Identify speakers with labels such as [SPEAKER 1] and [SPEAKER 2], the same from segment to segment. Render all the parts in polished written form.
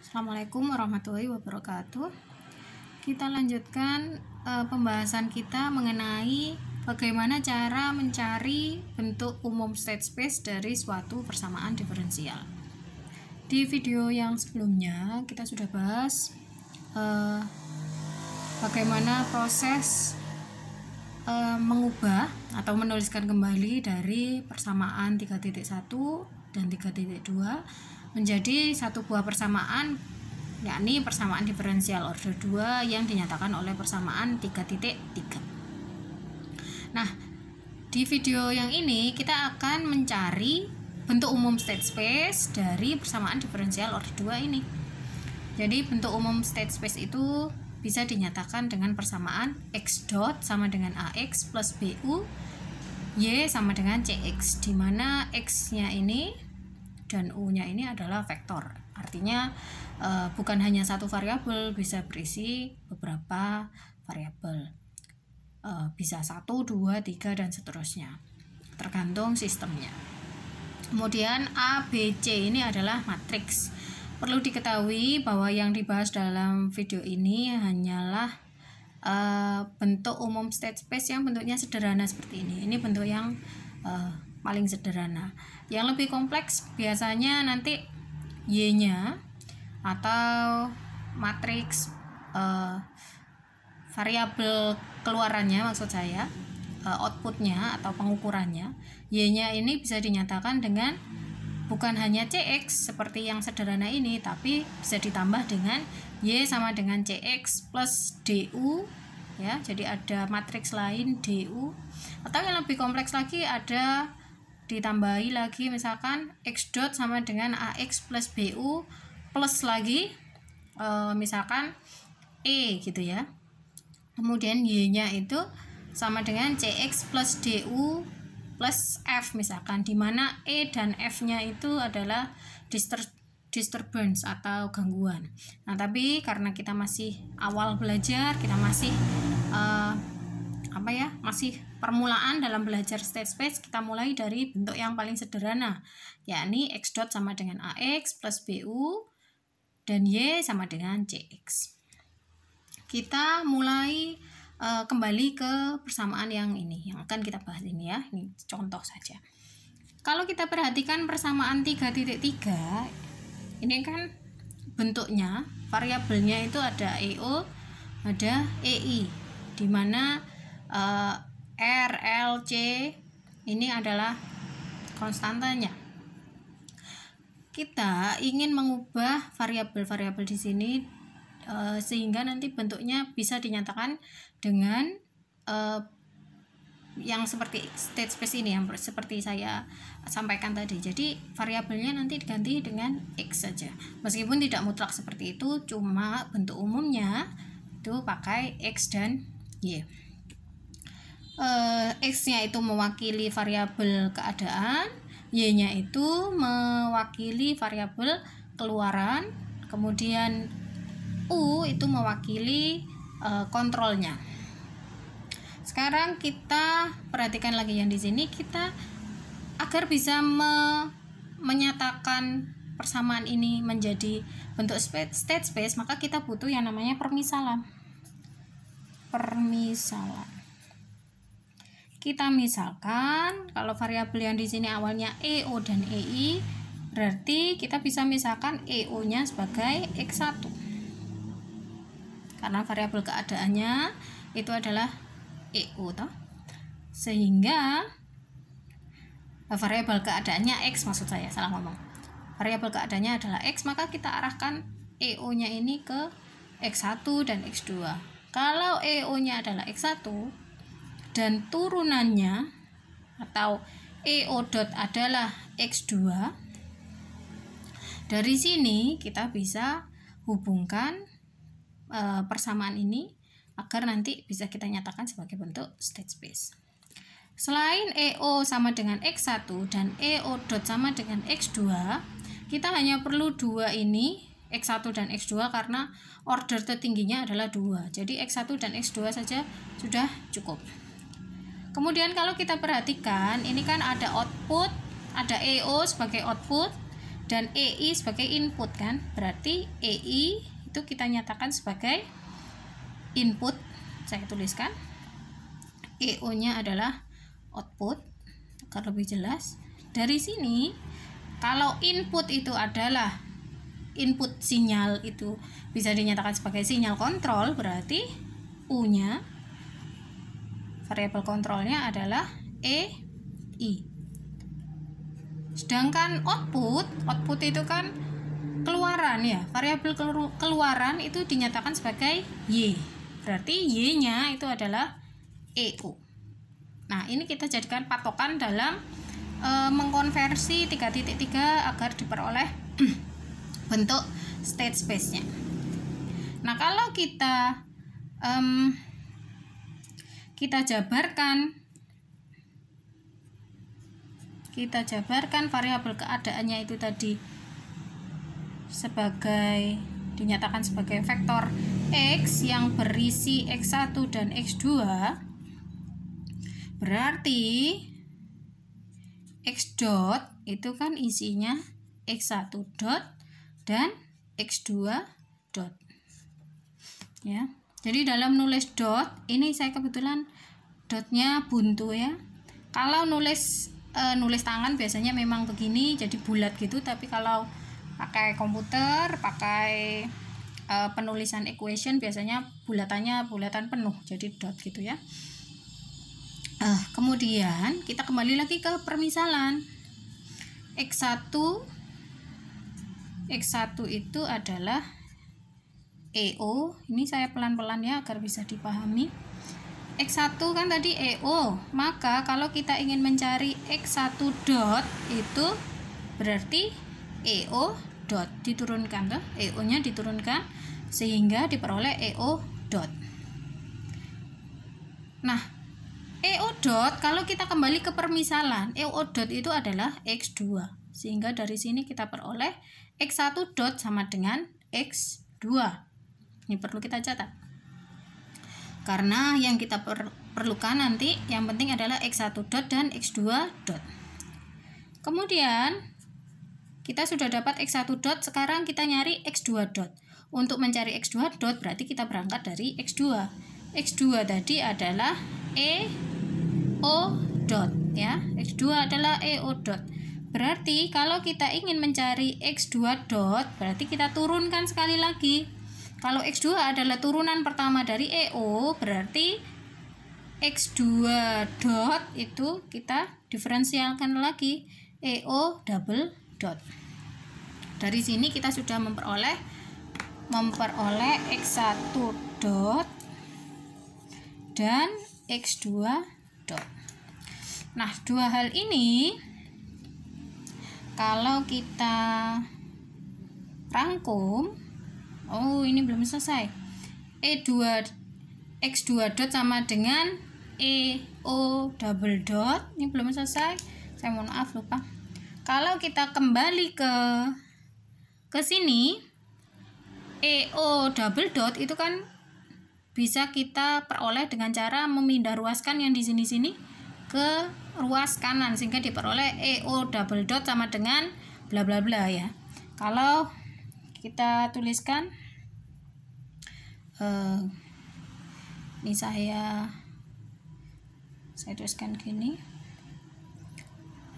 [SPEAKER 1] Assalamualaikum warahmatullahi wabarakatuh. Kita lanjutkan pembahasan kita mengenai bagaimana cara mencari bentuk umum state space dari suatu persamaan diferensial. Di video yang sebelumnya kita sudah bahas bagaimana proses mengubah atau menuliskan kembali dari persamaan 3.1 dan 3.2 menjadi satu buah persamaan, yakni persamaan diferensial order 2 yang dinyatakan oleh persamaan 3.3. Nah, di video yang ini kita akan mencari bentuk umum state space dari persamaan diferensial order 2 ini. Jadi bentuk umum state space itu bisa dinyatakan dengan persamaan x dot sama dengan ax plus bu, y sama dengan cx, di mana x-nya ini dan u-nya ini adalah vektor. Artinya bukan hanya satu variabel, bisa berisi beberapa variabel. Bisa 1, 2, 3 dan seterusnya. Tergantung sistemnya. Kemudian A, B, C ini adalah matriks. Perlu diketahui bahwa yang dibahas dalam video ini hanyalah bentuk umum state space yang bentuknya sederhana seperti ini. Ini bentuk yang paling sederhana. Yang lebih kompleks biasanya nanti y-nya atau matriks variabel keluarannya, maksud saya outputnya atau pengukurannya, y-nya ini bisa dinyatakan dengan bukan hanya cx seperti yang sederhana ini, tapi bisa ditambah dengan y sama dengan cx plus du, ya. Jadi ada matriks lain du, atau yang lebih kompleks lagi ada ditambahi lagi misalkan x dot sama dengan ax plus bu plus lagi misalkan e gitu ya. Kemudian y-nya itu sama dengan cx plus du plus f misalkan, di mana e dan f-nya itu adalah disturbance atau gangguan. Nah, tapi karena kita masih awal belajar, kita masih masih permulaan dalam belajar state space, kita mulai dari bentuk yang paling sederhana, yakni x dot sama dengan ax plus bu dan y sama dengan cx. Kita mulai kembali ke persamaan yang ini, yang akan kita bahas ini ya. Ini contoh saja. Kalau kita perhatikan persamaan 3.3, ini kan bentuknya, variabelnya itu ada EO, ada EI, di mana R, L, C ini adalah konstantanya. Kita ingin mengubah variabel-variabel di sini sehingga nanti bentuknya bisa dinyatakan dengan yang seperti state space ini, yang seperti saya sampaikan tadi. Jadi variabelnya nanti diganti dengan x saja, meskipun tidak mutlak seperti itu, cuma bentuk umumnya itu pakai x dan y. X-nya itu mewakili variabel keadaan, y-nya itu mewakili variabel keluaran, kemudian u itu mewakili kontrolnya. Sekarang kita perhatikan lagi yang di sini, kita agar bisa menyatakan persamaan ini menjadi bentuk state space, maka kita butuh yang namanya permisalan. Kita misalkan kalau variabel yang di sini awalnya EO dan EI, berarti kita bisa misalkan EO-nya sebagai x1. Karena variabel keadaannya itu adalah EO toh. Sehingga variabel keadaannya x, maksud saya salah ngomong. Variabel keadaannya adalah x, maka kita arahkan EO-nya ini ke x1 dan x2. Kalau EO-nya adalah x1 dan turunannya atau EO dot adalah x2, dari sini kita bisa hubungkan persamaan ini agar nanti bisa kita nyatakan sebagai bentuk state space. Selain EO sama dengan x1 dan EO dot sama dengan x2, kita hanya perlu dua ini, x1 dan x2, karena order tertingginya adalah 2. Jadi x1 dan x2 saja sudah cukup. Kemudian kalau kita perhatikan, ini kan ada output, ada EO sebagai output, dan EI sebagai input kan. Berarti EI itu kita nyatakan sebagai input. Saya tuliskan. EO-nya adalah output agar lebih jelas. Dari sini kalau input itu adalah input sinyal, itu bisa dinyatakan sebagai sinyal kontrol, berarti U-nya, variabel kontrolnya adalah EI. Sedangkan output itu kan keluaran ya, variabel keluaran itu dinyatakan sebagai Y, berarti Y-nya itu adalah EO. Nah, ini kita jadikan patokan dalam mengkonversi 3.3 agar diperoleh bentuk state space-nya. Nah, kalau kita jabarkan variabel keadaannya itu tadi sebagai dinyatakan sebagai vektor X yang berisi X1 dan X2, berarti X dot itu kan isinya X1 dot dan X2 dot ya. Jadi dalam nulis dot ini saya kebetulan dotnya buntu ya. Kalau nulis tangan biasanya memang begini jadi bulat gitu, tapi kalau pakai komputer, pakai penulisan equation biasanya bulatan penuh jadi dot gitu ya. Kemudian kita kembali lagi ke permisalan. X1 itu adalah EO. Ini saya pelan-pelan ya agar bisa dipahami. X1 kan tadi EO, maka kalau kita ingin mencari X1 dot itu berarti EO dot diturunkan tuh, EO-nya diturunkan sehingga diperoleh EO dot. Nah, EO dot kalau kita kembali ke permisalan, EO dot itu adalah X2. Sehingga dari sini kita peroleh X1 dot sama dengan X2. Ini perlu kita catat. Karena yang kita perlukan nanti yang penting adalah X1 dot dan X2 dot. Kemudian kita sudah dapat X1 dot, sekarang kita nyari X2 dot. Untuk mencari X2 dot berarti kita berangkat dari X2. X2 tadi adalah EO dot ya. X2 adalah EO dot. Berarti kalau kita ingin mencari X2 dot berarti kita turunkan sekali lagi. Kalau X2 adalah turunan pertama dari EO, berarti X2 dot itu kita diferensialkan lagi EO double dot. Dari sini kita sudah memperoleh X1 dot dan X2 dot. Nah, dua hal ini kalau kita rangkum, ini belum selesai. X2 dot sama dengan EO double dot. Ini belum selesai. Saya mohon maaf lupa. Kalau kita kembali ke sini, EO double dot itu kan bisa kita peroleh dengan cara memindah ruaskan yang di sini ke ruas kanan sehingga diperoleh EO double dot sama dengan bla bla bla ya. Kalau kita tuliskan ini saya tuliskan gini,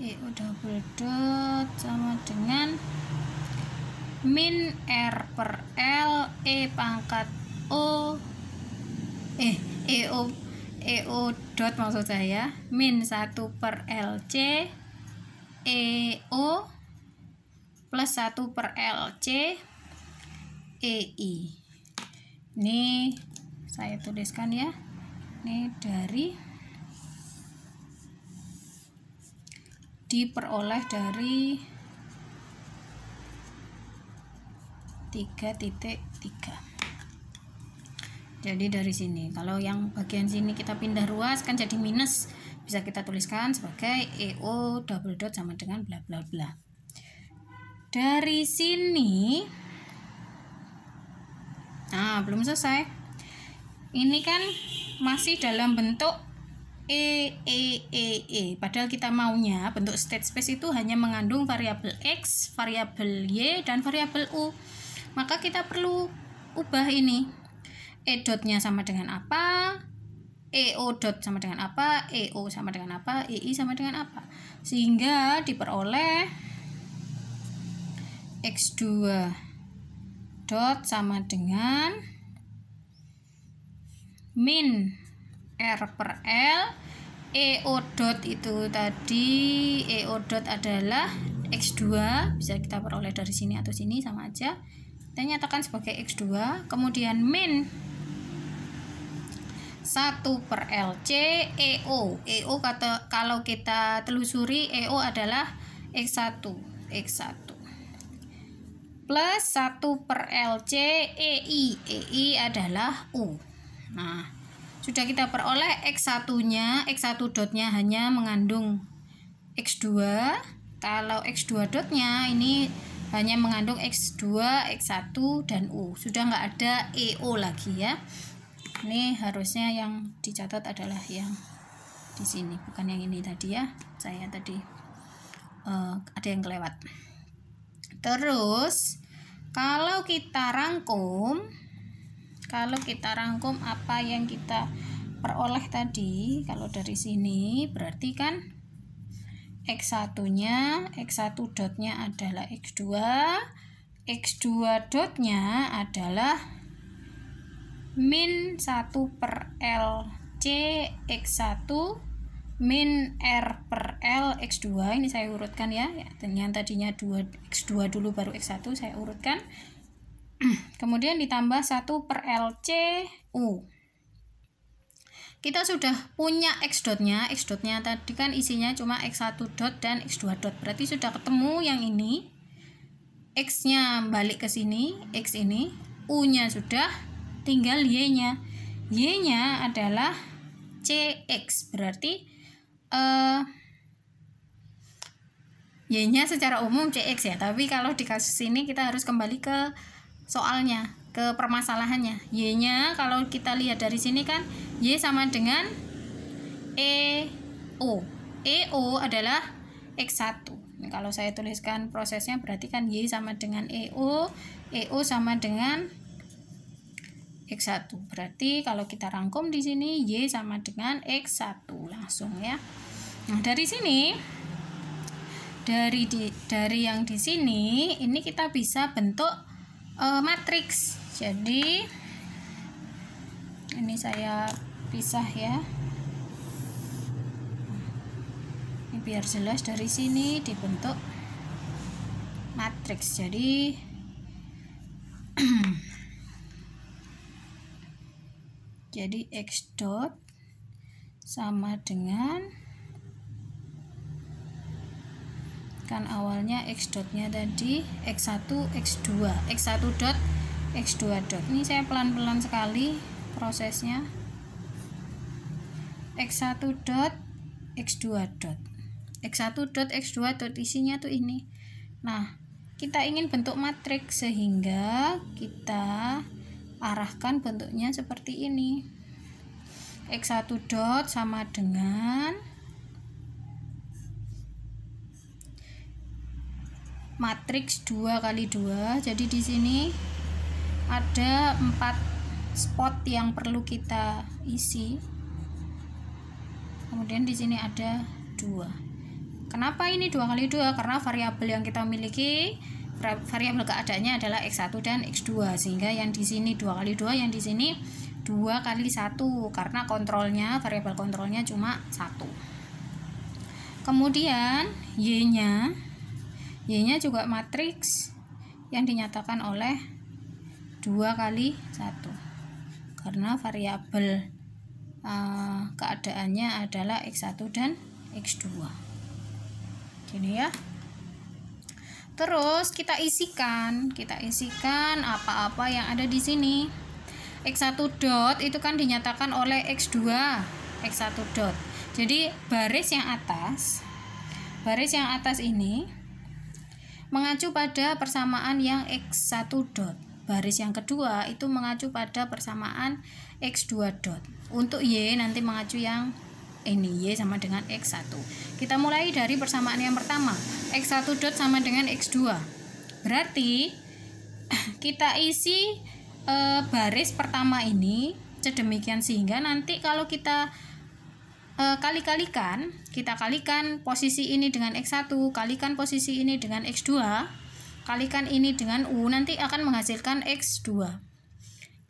[SPEAKER 1] EO double dot sama dengan min R per L E pangkat O EO dot maksud saya min 1 per LC EO plus 1 per LC EI. Ini saya tuliskan ya, ini diperoleh dari 3.3. Jadi dari sini, kalau yang bagian sini kita pindah ruas kan jadi minus, bisa kita tuliskan sebagai EO double dot sama dengan bla bla bla. Dari sini, nah belum selesai. Ini kan masih dalam bentuk Padahal kita maunya bentuk state space itu hanya mengandung variabel X, variabel Y, dan variabel U. Maka kita perlu ubah ini. E dotnya sama dengan apa? EO dot sama dengan apa? EO sama dengan apa? EI sama dengan apa? Sehingga diperoleh X2 dot sama dengan min R per L. EO dot itu tadi, EO dot adalah X2, bisa kita peroleh dari sini atau sini sama aja. Kita nyatakan sebagai X2, kemudian min 1 per LC EO. EO kalau kita telusuri, EO adalah X1 plus 1 per LC EI. EI adalah U. Nah, sudah kita peroleh X1 dotnya hanya mengandung X2. Kalau X2 dotnya ini hanya mengandung X2, X1, dan U. Sudah nggak ada EO lagi ya. Ini harusnya yang dicatat adalah yang di sini, bukan yang ini tadi ya. Saya tadi ada yang kelewat. Terus kalau kita rangkum apa yang kita peroleh tadi, kalau dari sini berarti kan X1 dotnya adalah X2 dotnya adalah min 1 per LC X1 min R per L X2. Ini saya urutkan ya, yang tadinya X2 dulu baru X1 saya urutkan. Kemudian ditambah 1 per LC U. Kita sudah punya X dotnya tadi kan isinya cuma X1 dot dan X2 dot, berarti sudah ketemu yang ini. X nya balik ke sini, X ini, U nya sudah, tinggal Y nya. Y nya adalah CX, berarti Y nya secara umum CX ya, tapi kalau di kasus ini kita harus kembali ke soalnya, ke permasalahannya. Y nya kalau kita lihat dari sini kan Y sama dengan EO. EO adalah X1. Kalau saya tuliskan prosesnya berarti kan Y sama dengan EO, EO sama dengan X1. Berarti kalau kita rangkum di sini Y sama dengan X1 langsung ya. Nah, dari sini dari yang di sini ini kita bisa bentuk matriks. Jadi ini saya pisah ya. Ini biar jelas, dari sini dibentuk matriks. Jadi X dot sama dengan, kan awalnya X dotnya tadi X1 X2 dot X2 dot. Ini saya pelan-pelan sekali prosesnya. X1 dot X2 dot, X1 dot X2 dot, isinya tuh ini. Nah, kita ingin bentuk matriks sehingga kita arahkan bentuknya seperti ini. X1 dot sama dengan matriks 2 kali 2. Jadi di sini ada 4 spot yang perlu kita isi. Kemudian di sini ada 2. Kenapa ini 2 kali 2? Karena variabel yang kita miliki, variabel keadaannya adalah X1 dan X2, sehingga yang di sini 2 kali 2, yang di sini 2 kali 1, karena kontrolnya, variabel kontrolnya cuma 1. Kemudian Y nya juga matriks yang dinyatakan oleh 2 kali 1, karena variabel keadaannya adalah X1 dan X2. Gini ya. Terus kita isikan apa-apa yang ada di sini. X1 dot itu kan dinyatakan oleh X2, X1 dot. Jadi baris yang atas ini mengacu pada persamaan yang X1 dot. Baris yang kedua itu mengacu pada persamaan X2 dot. Untuk Y nanti mengacu yang ini Y sama dengan X1. Kita mulai dari persamaan yang pertama, X1 dot sama dengan X2. Berarti kita isi baris pertama ini sedemikian sehingga nanti kalau kita kalikan posisi ini dengan X1, kalikan posisi ini dengan X2, kalikan ini dengan U, nanti akan menghasilkan X2.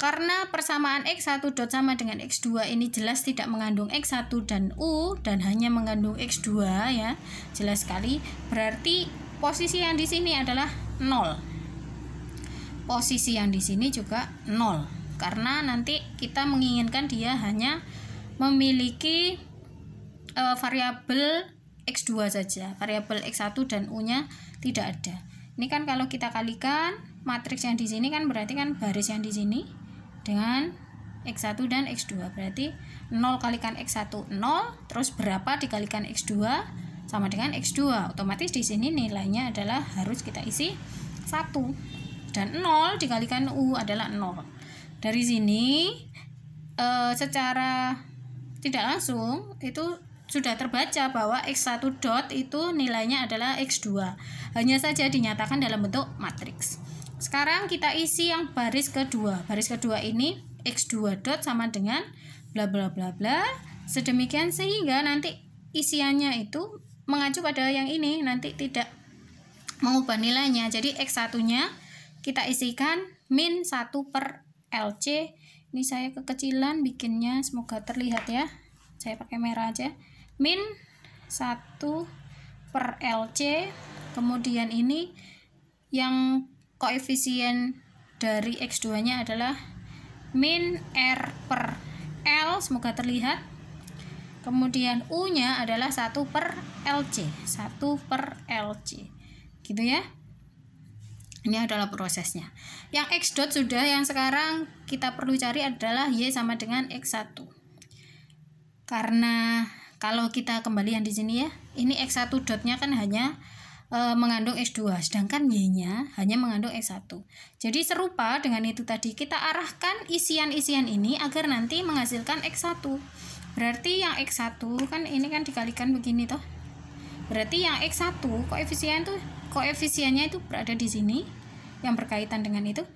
[SPEAKER 1] Karena persamaan X1 dot sama dengan X2 ini jelas tidak mengandung X1 dan U dan hanya mengandung X2 ya, jelas sekali. Berarti posisi yang di sini adalah 0. Posisi yang di sini juga 0. Karena nanti kita menginginkan dia hanya memiliki variabel X2 saja. Variabel X1 dan U-nya tidak ada. Ini kan kalau kita kalikan matriks yang di sini kan berarti kan baris yang di sini dengan X1 dan X2, berarti 0 kalikan X1 0, terus berapa dikalikan X2 sama dengan X2, otomatis di sini nilainya adalah harus kita isi 1, dan 0 dikalikan U adalah 0. Dari sini secara tidak langsung itu sudah terbaca bahwa X1 dot itu nilainya adalah X2, hanya saja dinyatakan dalam bentuk matriks. Sekarang kita isi yang baris kedua. Baris kedua ini X2 dot sama dengan bla bla bla bla. Sedemikian sehingga nanti isiannya itu mengacu pada yang ini, nanti tidak mengubah nilainya. Jadi X1-nya kita isikan min 1 per LC. Ini saya kekecilan bikinnya, semoga terlihat ya. Saya pakai merah aja. Min 1 per LC. Kemudian ini yang koefisien dari X2 nya adalah min R per L, semoga terlihat. Kemudian U nya adalah 1 per LC, 1 per LC, gitu ya. Ini adalah prosesnya. Yang X dot sudah, yang sekarang kita perlu cari adalah Y sama dengan X1. Karena kalau kita kembali yang di sini ya, ini X1 dotnya kan hanya mengandung X2, sedangkan Y-nya hanya mengandung X1. Jadi serupa dengan itu tadi, kita arahkan isian-isian ini agar nanti menghasilkan X1. Berarti yang X1 kan ini kan dikalikan begini toh. Berarti yang X1 koefisiennya itu berada di sini yang berkaitan dengan itu.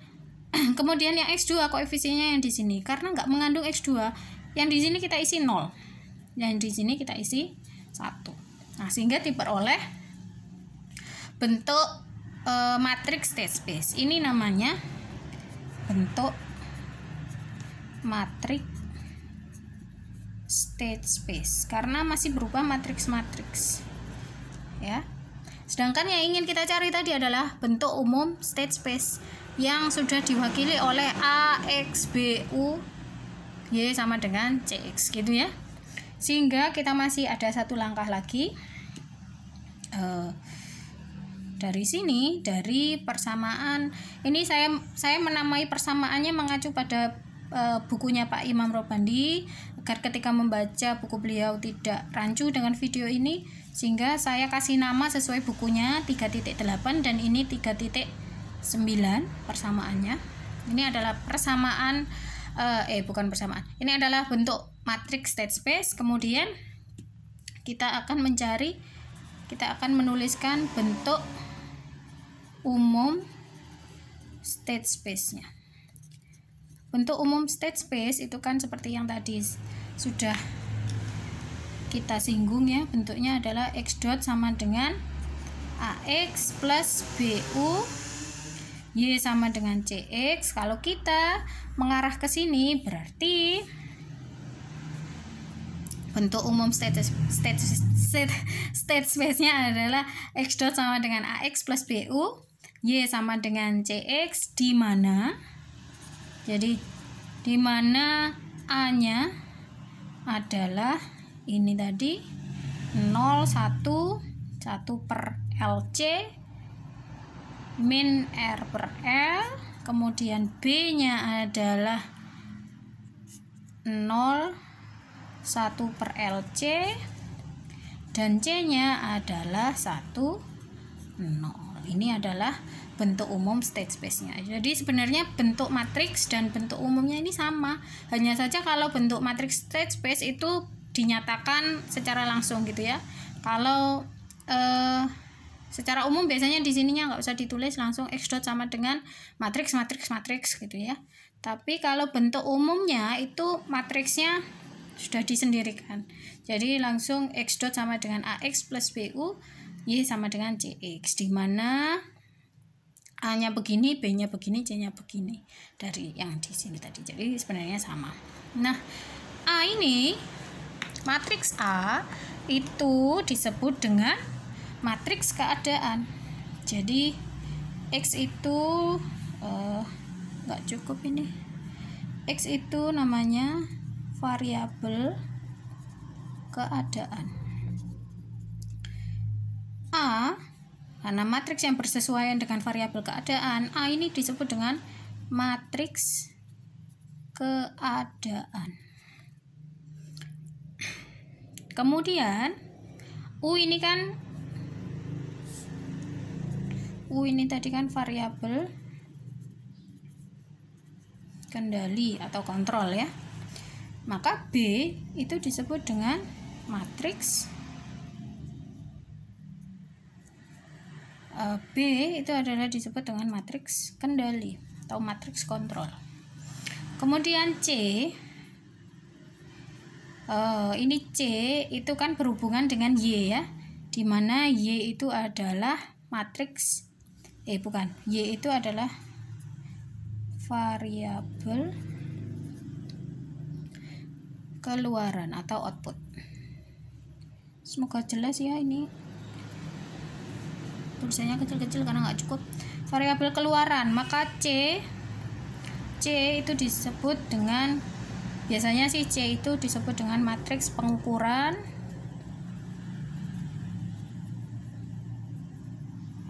[SPEAKER 1] Kemudian yang X2 koefisiennya yang di sini karena nggak mengandung X2. Yang di sini kita isi 0. Yang di sini kita isi 1. Nah, sehingga diperoleh bentuk matriks state space. Ini namanya bentuk matriks state space karena masih berupa matriks-matriks ya. Sedangkan yang ingin kita cari tadi adalah bentuk umum state space yang sudah diwakili oleh A, X, B, U, Y sama dengan CX, gitu ya. Sehingga kita masih ada satu langkah lagi. Dari sini, dari persamaan ini saya menamai persamaannya mengacu pada bukunya Pak Imam Robandi agar ketika membaca buku beliau tidak rancu dengan video ini, sehingga saya kasih nama sesuai bukunya 3.8 dan ini 3.9 persamaannya. Ini adalah persamaan bukan persamaan. Ini adalah bentuk matriks state space. Kemudian kita akan menuliskan bentuk umum state space-nya. Bentuk umum state space itu kan seperti yang tadi sudah kita singgung ya, bentuknya adalah X dot sama dengan AX plus BU Y sama dengan CX. Kalau kita mengarah ke sini berarti bentuk umum state space-nya adalah X dot sama dengan AX plus BU Y sama dengan CX, di mana A-nya adalah ini tadi 0, 1 per LC min R per L, kemudian B-nya adalah 0, 1 per LC, dan C-nya adalah 1, 0. Ini adalah bentuk umum state space-nya. Jadi sebenarnya bentuk matriks dan bentuk umumnya ini sama. Hanya saja kalau bentuk matriks state space itu dinyatakan secara langsung gitu ya. Kalau secara umum biasanya di sininya nggak usah ditulis, langsung x dot sama dengan matriks gitu ya. Tapi kalau bentuk umumnya itu matriksnya sudah disendirikan. Jadi langsung x dot sama dengan ax plus bu, y sama dengan cx, di mana a-nya begini, b-nya begini, c-nya begini dari yang di sini tadi. Jadi sebenarnya sama. Nah, a ini matriks A itu disebut dengan matriks keadaan. Jadi x itu nggak cukup ini. X itu namanya variabel keadaan. A, karena matriks yang bersesuaian dengan variabel keadaan, A ini disebut dengan matriks keadaan. Kemudian U ini tadi kan variabel kendali atau kontrol ya. Maka B itu disebut dengan matriks B itu adalah disebut dengan matriks kendali atau matriks kontrol. Kemudian C, ini C itu kan berhubungan dengan Y ya, dimana Y itu adalah matriks Y itu adalah variabel keluaran atau output. Semoga jelas ya, ini tulisannya kecil-kecil karena nggak cukup. Variabel keluaran, maka C itu disebut dengan, biasanya sih C itu disebut dengan matriks pengukuran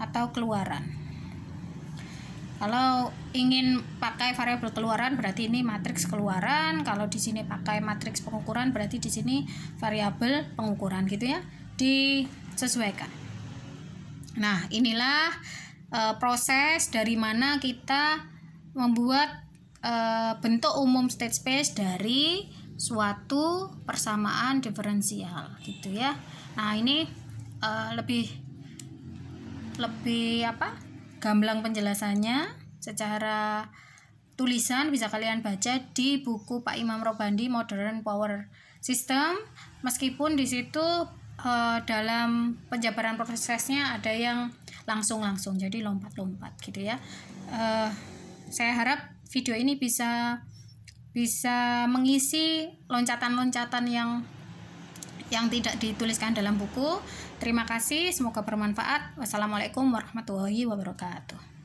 [SPEAKER 1] atau keluaran. Kalau ingin pakai variabel keluaran berarti ini matriks keluaran, kalau di sini pakai matriks pengukuran berarti di sini variabel pengukuran gitu ya, disesuaikan. Nah, inilah proses dari mana kita membuat bentuk umum state space dari suatu persamaan diferensial gitu ya. Nah, ini lebih gamblang penjelasannya secara tulisan bisa kalian baca di buku Pak Imam Robandi Modern Power System. Meskipun di situ dalam penjabaran prosesnya ada yang langsung, jadi lompat-lompat gitu ya. Saya harap video ini bisa mengisi loncatan-loncatan yang tidak dituliskan dalam buku. Terima kasih, semoga bermanfaat. Wassalamualaikum warahmatullahi wabarakatuh.